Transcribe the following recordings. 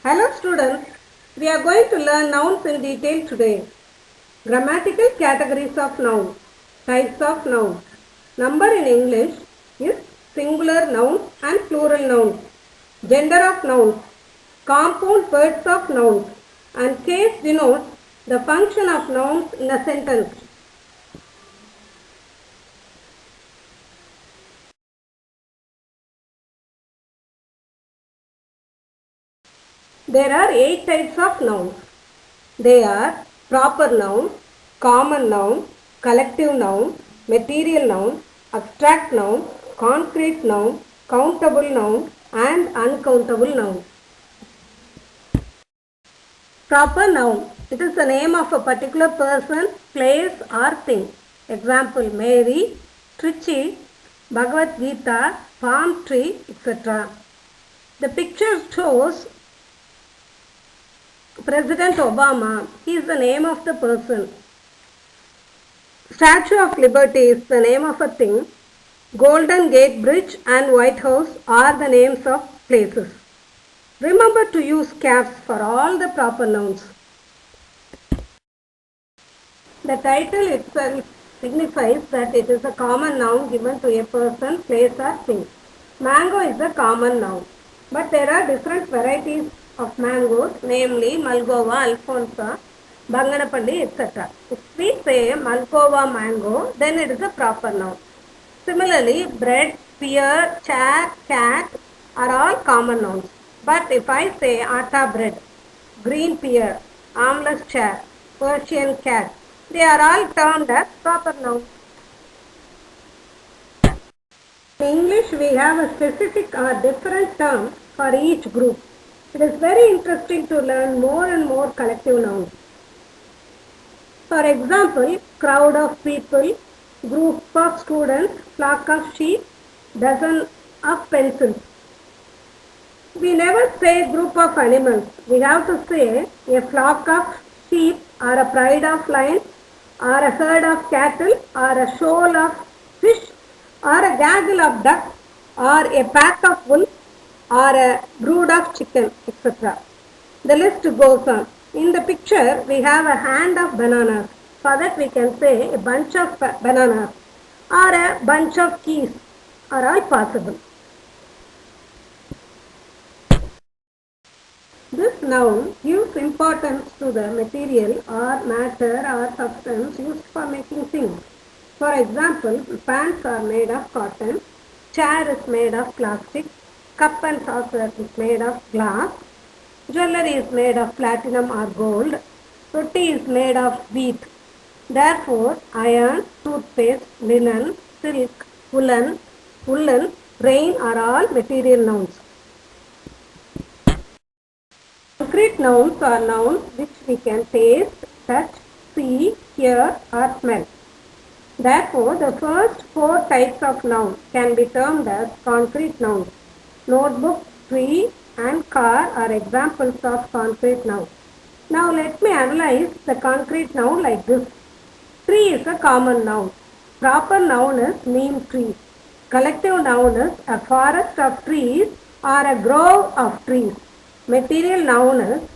Hello students, we are going to learn nouns in detail today. Grammatical categories of nouns, types of nouns. Number in English is singular nouns and plural nouns. Gender of nouns, compound words of nouns, and case denotes the function of nouns in a sentence. There are 8 types of nouns. They are proper noun, common noun, collective noun, material noun, abstract noun, concrete noun, countable noun and uncountable noun. Proper noun. It is the name of a particular person, place or thing. Example, Mary, Trichy, Bhagavad Gita, palm tree, etc. The picture shows President Obama. He is the name of the person. Statue of Liberty is the name of a thing. Golden Gate Bridge and White House are the names of places. Remember to use caps for all the proper nouns. The title itself signifies that it is a common noun given to a person, place or thing. Mango is a common noun. But there are different varieties of mangoes, namely Malgova, Alfonsa, Banganapalli, etc. If we say Malgova mango, then it is a proper noun. Similarly, bread, pear, chair, cat are all common nouns. But if I say atta bread, green pear, armless chair, Persian cat, they are all termed as proper nouns. In English, we have a specific or different term for each group. It is very interesting to learn more and more collective nouns. For example, crowd of people, group of students, flock of sheep, dozen of pencils. We never say group of animals. We have to say a flock of sheep or a pride of lions or a herd of cattle or a shoal of fish or a gaggle of ducks or a pack of wolves or a brood of chicken, etc. The list goes on. In the picture, we have a hand of bananas. For that, we can say a bunch of bananas or a bunch of keys are all possible. This noun gives importance to the material or matter or substance used for making things. For example, pants are made of cotton, chair is made of plastic, cup and saucer is made of glass, jewelry is made of platinum or gold, roti is made of wheat. Therefore, iron, toothpaste, linen, silk, woolen, rain are all material nouns. Concrete nouns are nouns which we can taste, touch, see, hear or smell. Therefore, the first 4 types of noun can be termed as concrete nouns. Notebook, tree and car are examples of concrete nouns. Now let me analyze the concrete noun like this. Tree is a common noun. Proper noun is neem tree. Collective noun is a forest of trees or a grove of trees. Material noun is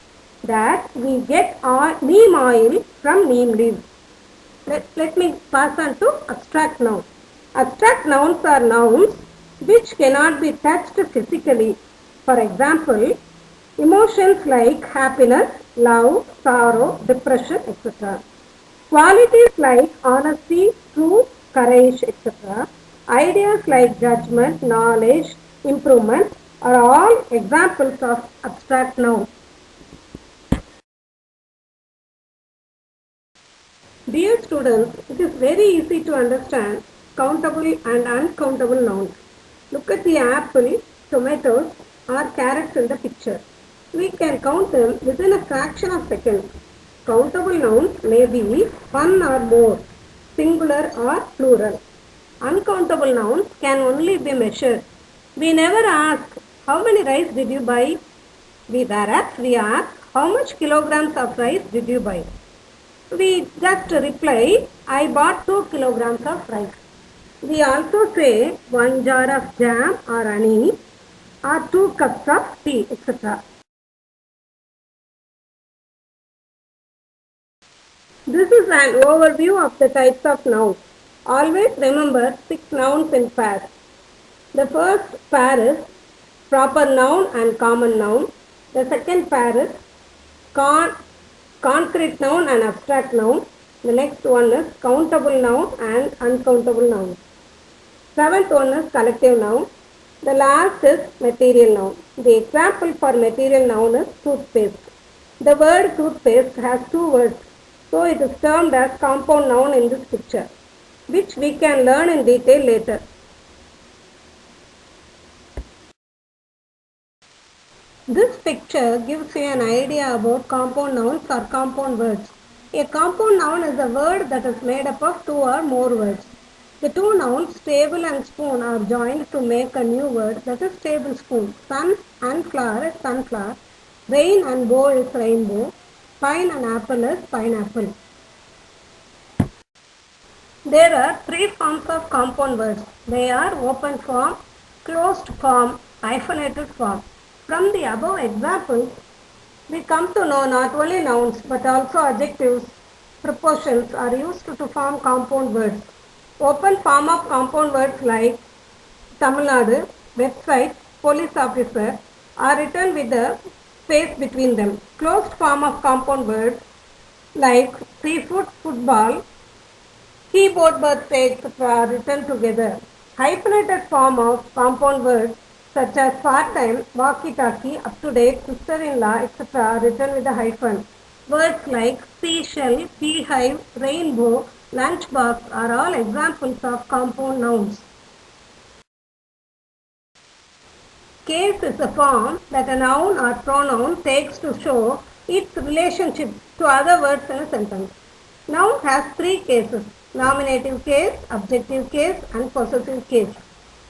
that we get neem oil from neem leaves. Let me pass on to abstract nouns. Abstract nouns are nouns which cannot be touched physically. For example, emotions like happiness, love, sorrow, depression, etc. Qualities like honesty, truth, courage, etc. Ideas like judgment, knowledge, improvement are all examples of abstract nouns. Dear students, it is very easy to understand countable and uncountable nouns. Look at the apple, tomatoes or carrots in the picture. We can count them within a fraction of seconds. Countable nouns may be one or more, singular or plural. Uncountable nouns can only be measured. We never ask, how many rice did you buy? Whereas we ask, how much kilograms of rice did you buy? We just reply, I bought 2 kilograms of rice. We also say 1 jar of jam or honey or 2 cups of tea, etc. This is an overview of the types of nouns. Always remember 6 nouns in pairs. The first pair is proper noun and common noun. The second pair is concrete noun and abstract noun. The next one is countable noun and uncountable noun. Seventh one is collective noun. The last is material noun. The example for material noun is toothpaste. The word toothpaste has 2 words, so it is termed as compound noun in this picture, which we can learn in detail later. This picture gives you an idea about compound nouns or compound words. A compound noun is a word that is made up of 2 or more words. The 2 nouns table and spoon are joined to make a new word, that is tablespoon. Sun and flower is sunflower. Rain and bow is rainbow. Pine and apple is pineapple. There are 3 forms of compound words. They are open form, closed form, hyphenated form. From the above examples, we come to know not only nouns but also adjectives, prepositions are used to form compound words. Open form of compound words like Tamil Nadu, website, police officer are written with a space between them. Closed form of compound words like seafood, football, keyboard, birthday, etc. are written together. Hyphenated form of compound words such as part-time, walkie-talkie, up-to-date, sister-in-law, etc. are written with a hyphen. Words like seashell, beehive, rainbow, lunchbox are all examples of compound nouns. Case is a form that a noun or pronoun takes to show its relationship to other words in a sentence. Noun has 3 cases: nominative case, objective case and possessive case.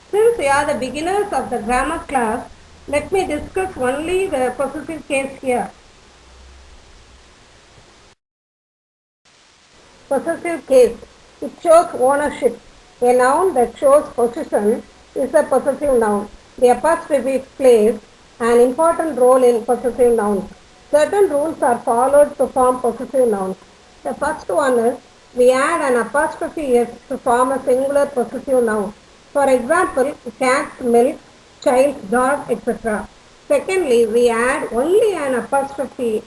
Since we are the beginners of the grammar class, let me discuss only the possessive case here. Possessive case. It shows ownership. A noun that shows possession is a possessive noun. The apostrophe plays an important role in possessive nouns. Certain rules are followed to form possessive nouns. The first one is we add an apostrophe s to form a singular possessive noun. For example, cat's milk, child's dog, etc. Secondly, we add only an apostrophe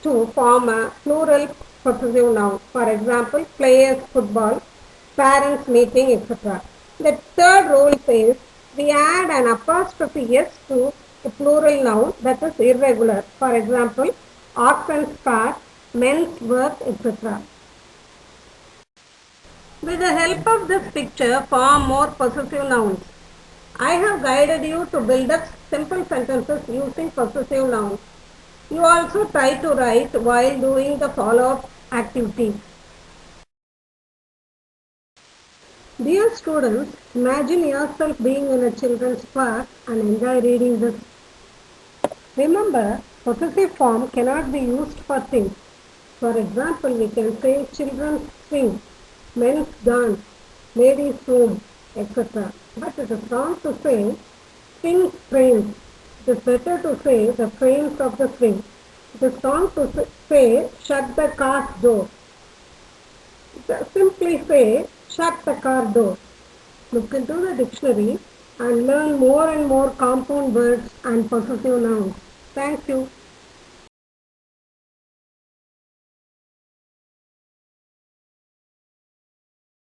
to form a plural possessive noun. For example, players football, parents meeting, etc. The third rule says we add an apostrophe s to a plural noun that is irregular. For example, oxen's cart, men's work, etc. With the help of this picture, form more possessive nouns. I have guided you to build up simple sentences using possessive nouns. You also try to write while doing the follow-up activity. Dear students, imagine yourself being in a children's park and enjoy reading this. Remember, possessive form cannot be used for things. For example, we can say children's swing, men's dance, ladies' room, etc. But it is wrong to say swing frames. It is better to say the frames of the swing. It is wrong to say shut the car's door. Simply say shut the car door. Look into the dictionary and learn more and more compound words and possessive nouns. Thank you.